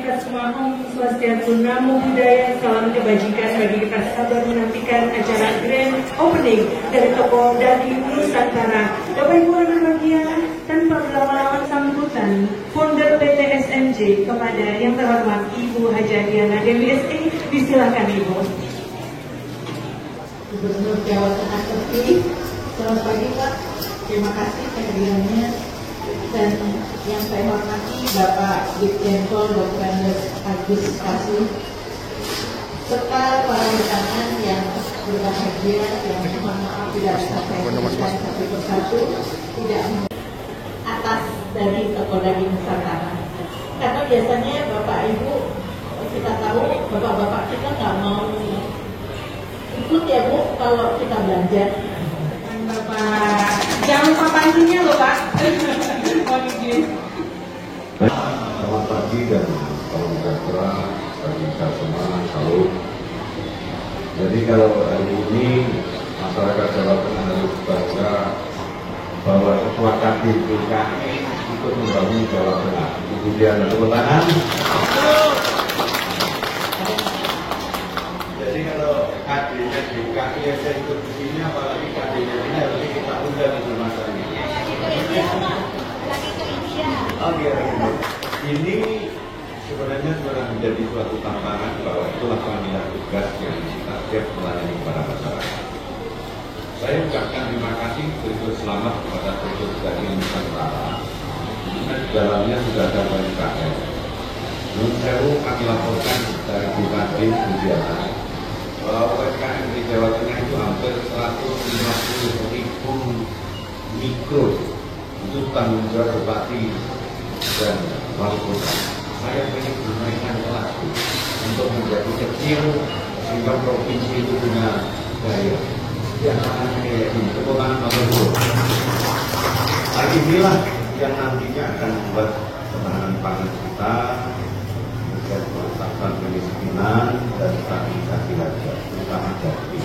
kita semua. Om Swastiastu, Namo Buddhaya, salam kebajikan bagi kita sabar menantikan acara grand opening dari toko daging Nusantara. Bapak Ibu yang berbahagia, tanpa berlama-lama sambutan founder PT SMJ kepada yang terhormat Ibu Haja Diana Dewi SE, disilakan Ibu. Gubernur Jawa Tengah terpilih, selamat pagi Pak, terima kasih kehadirannya. Dan yang saya hormati Bapak Dirjen Pol Dr. Agus Kasih, serta para undangan yang berbahagia, yang mohon maaf tidak bisa saya sebutkan satu persatu, tidak atas dari toko daging Nusantara. Karena biasanya Bapak Ibu, kita tahu Bapak-Bapak kita nggak mau ikut ya Bu kalau kita belanja. Bapak, jangan lupa pancinya loh Pak. Selamat pagi dan salam sejahtera bagi kita semua. Salut. Jadi kalau hari ini masyarakat Jawa Tengah harus bangga bahwa kekuatan DKI ikut membangun Jawa Tengah. Kemudian tepuk tangan. Jadi kalau kadernya DKI yang saya ikut di sini, apalagi kadernya ini harus kita undang ke masa ini. Oke. Ini sebenarnya sudah menjadi suatu tantangan bahwa itulah panggilan tugas yang kita siap melayani kepada masyarakat. Saya ucapkan terima kasih berikut selamat kepada Toko Daging Nusantara. Di dalamnya sudah ada UMKM. Nun sewu kami laporkan dari BKD Budiana bahwa UMKM di Jawa Tengah itu hampir 150.000 mikro. Itu tanggung jawab Bupati dan Wali Kota. Saya ingin bermainkan kelas untuk menjadi kecil sehingga provinsi itu punya daya. Yang akan kayak ini, kebutuhan nomor 2. Lagi inilah yang nantinya akan membuat ketahanan pangan kita, kemudian menetapkan kemiskinan dan stabilisasi harga, terutama daging.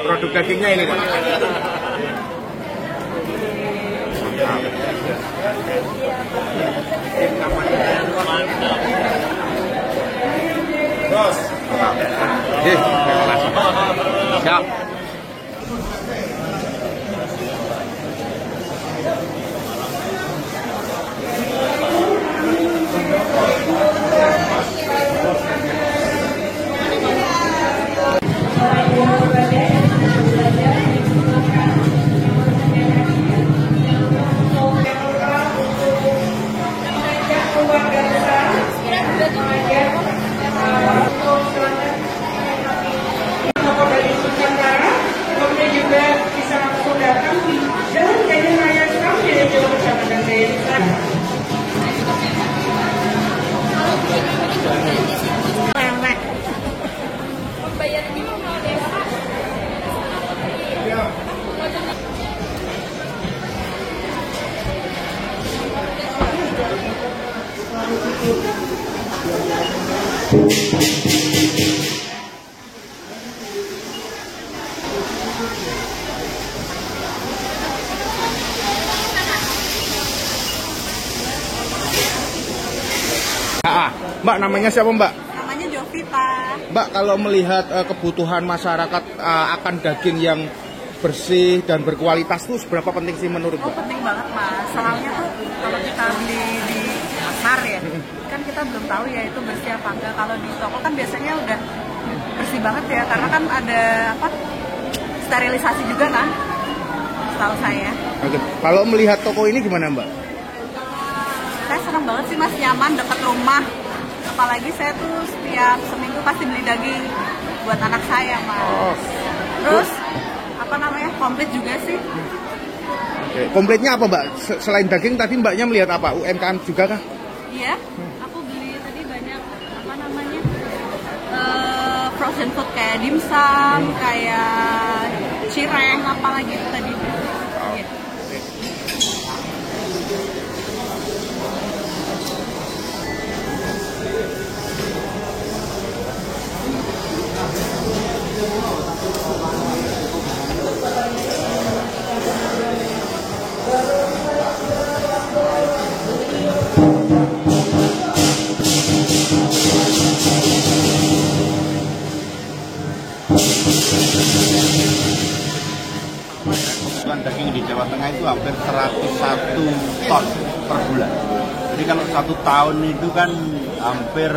Produk dagingnya ini Pak. Bos. Terima kasih. Siap. Mbak, namanya siapa Mbak? Namanya Jovita. Mbak, kalau melihat kebutuhan masyarakat akan daging yang bersih dan berkualitas itu seberapa penting sih menurut Mbak? Penting banget Mas. Soalnya tuh kalau kita beli di pasar ya, kan kita belum tahu ya itu bersih apa enggak. Kalau di toko kan biasanya udah bersih banget ya, karena kan ada sterilisasi juga kan, setahu saya. Oke. Kalau melihat toko ini gimana Mbak? Saya senang banget sih Mas, nyaman, dekat rumah. Apalagi saya tuh setiap seminggu pasti beli daging buat anak saya Mas. Terus komplit juga sih. Oke. Komplitnya apa Mbak? Selain daging tadi Mbaknya melihat apa? UMKM juga kah? Iya, aku beli tadi banyak frozen food kayak dimsum, kayak cireng, apalagi itu tadi. Iya. Kebutuhan daging di Jawa Tengah itu hampir 101 ton per bulan. Jadi kalau 1 tahun itu kan hampir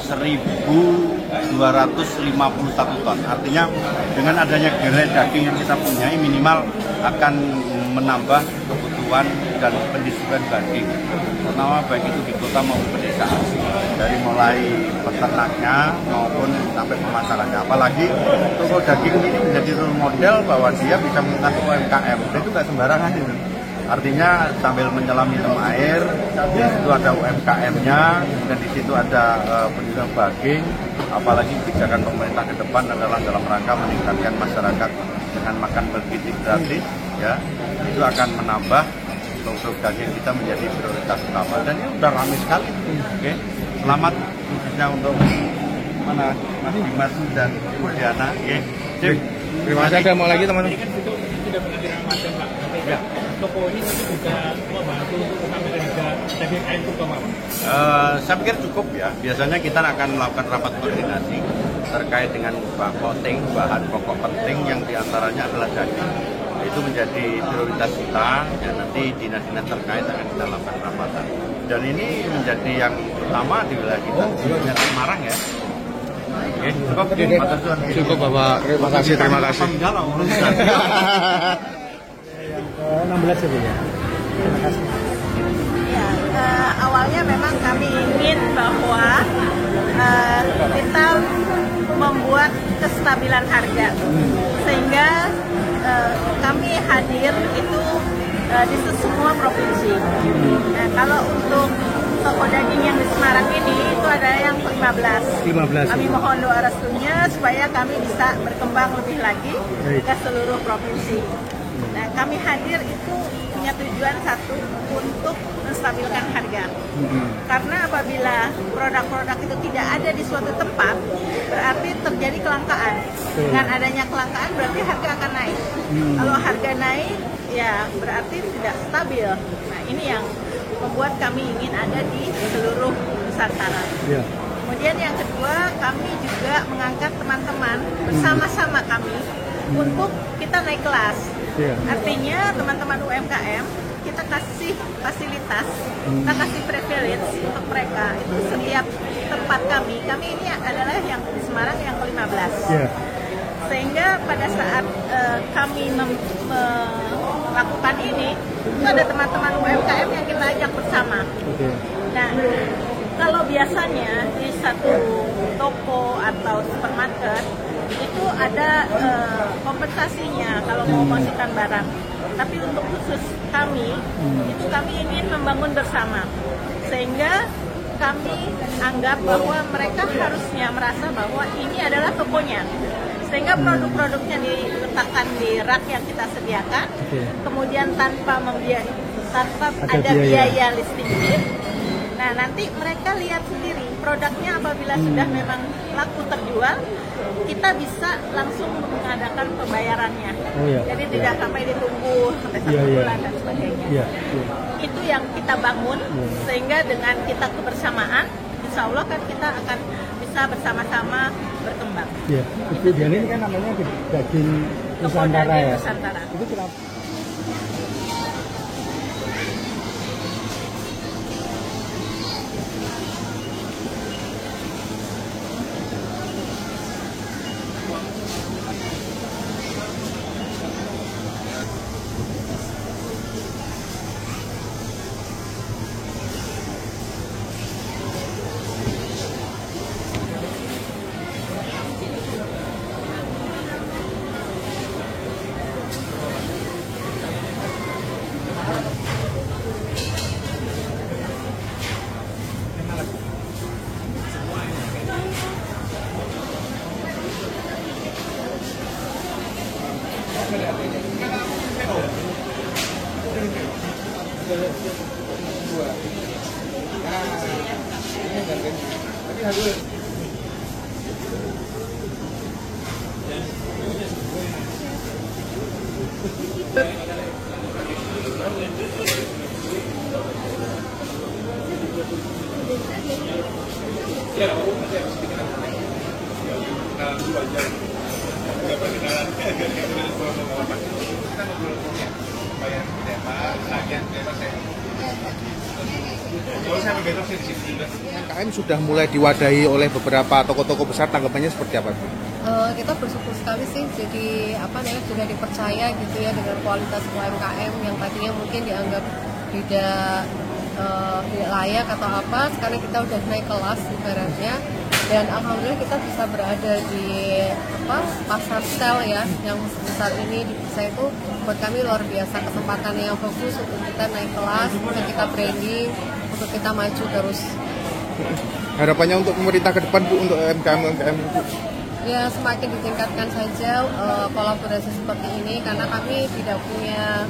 1.251 ton. Artinya dengan adanya gerai daging yang kita punyai minimal akan menambah kebutuhan dan pendistribusian daging, terutama baik itu di kota maupun pedesaan, dari mulai peternaknya maupun sampai pemasarannya. Apalagi toko daging ini menjadi role model bahwa dia bisa mengangkat UMKM. Itu nggak sembarangan itu. Artinya sambil menyelam minum air, di situ ada UMKM-nya, dan di situ ada penjualan daging. Apalagi kebijakan pemerintah ke depan adalah dalam rangka meningkatkan masyarakat dengan makan bergizi gratis, ya, itu akan menambah produk daging kita menjadi prioritas utama, dan ini udah ramai sekali. Oke, selamat khususnya untuk Mas Dimas dan Bu Diana. Terima kasih. Ada mau lagi teman-teman? Ya, toko ini juga membantu sampai harga daging ayam terutama. Saya pikir cukup ya. Biasanya kita akan melakukan rapat koordinasi terkait dengan bahan pokok penting yang diantaranya adalah daging. Itu menjadi prioritas kita, ya, nanti dinas-dinas terkait akan kita lakukan rapatan. Dan ini menjadi yang utama di wilayah kita, di wilayah Semarang ya. Oke, cukup. Cukup Bapak. Terima kasih. Terima kasih. 16 ya Bu ya. Terima kasih. Ya, awalnya memang kami ingin bahwa kita membuat kestabilan harga, sehingga kami hadir itu di semua provinsi. Nah, kalau untuk toko daging yang di Semarang ini itu ada yang 15. Kami mohon doa restunya supaya kami bisa berkembang lebih lagi ke seluruh provinsi. Nah, kami hadir itu punya tujuan satu, untuk menstabilkan harga. Karena apabila produk-produk itu tidak ada di suatu tempat, berarti terjadi kelangkaan. Dengan adanya kelangkaan berarti harga akan naik. Kalau harga naik, ya berarti tidak stabil. Nah, ini yang membuat kami ingin ada di seluruh Nusantara. Kemudian yang kedua, kami juga mengangkat teman-teman bersama-sama kami untuk kita naik kelas. Artinya teman-teman UMKM kita kasih fasilitas, kita kasih privilege untuk mereka. Itu setiap tempat kami ini adalah yang di Semarang yang ke-15. Sehingga pada saat kami melakukan ini, itu ada teman-teman UMKM yang kita ajak bersama. Nah, kalau biasanya di satu toko atau supermarket itu ada kompensasinya kalau mau masukkan barang. Tapi untuk khusus kami, itu kami ingin membangun bersama. Sehingga kami anggap bahwa mereka harusnya merasa bahwa ini adalah tokonya. Sehingga produk-produknya diletakkan di rak yang kita sediakan, kemudian tanpa ada biaya listing, Nah, nanti mereka lihat sendiri produknya apabila sudah memang laku terjual, kita bisa langsung mengadakan pembayarannya. Jadi tidak sampai ditunggu sampai 1 bulan dan sebagainya. Itu yang kita bangun, sehingga dengan kita kebersamaan, insya Allah kan kita akan bisa bersama-sama berkembang. Iya, Ibu Dian ini kan namanya daging Nusantara ya. Nusantara. Itu kenapa? UMKM sudah mulai diwadahi oleh beberapa toko-toko besar, tanggapannya seperti apa? Kita bersyukur sekali sih, jadi sudah dipercaya gitu ya dengan kualitas UMKM yang tadinya mungkin dianggap tidak layak atau apa, sekarang kita udah naik kelas ibaratnya, dan alhamdulillah kita bisa berada di pasar sel ya yang sebesar ini di Bursa. Itu buat kami luar biasa, kesempatan yang bagus untuk kita naik kelas, untuk kita branding, untuk kita maju terus. Harapannya untuk pemerintah ke depan, Bu, untuk UMKM Bu? Ya, semakin ditingkatkan saja kolaborasi seperti ini, karena kami tidak punya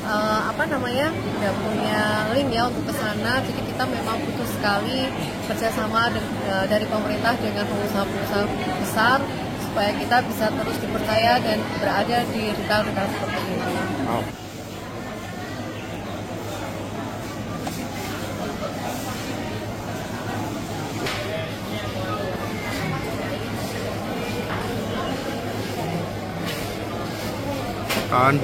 tidak punya link ya untuk ke sana. Jadi kita memang butuh sekali kerjasama dari pemerintah dengan pengusaha-pengusaha besar supaya kita bisa terus dipercaya dan berada di retail-retail seperti ini. Kan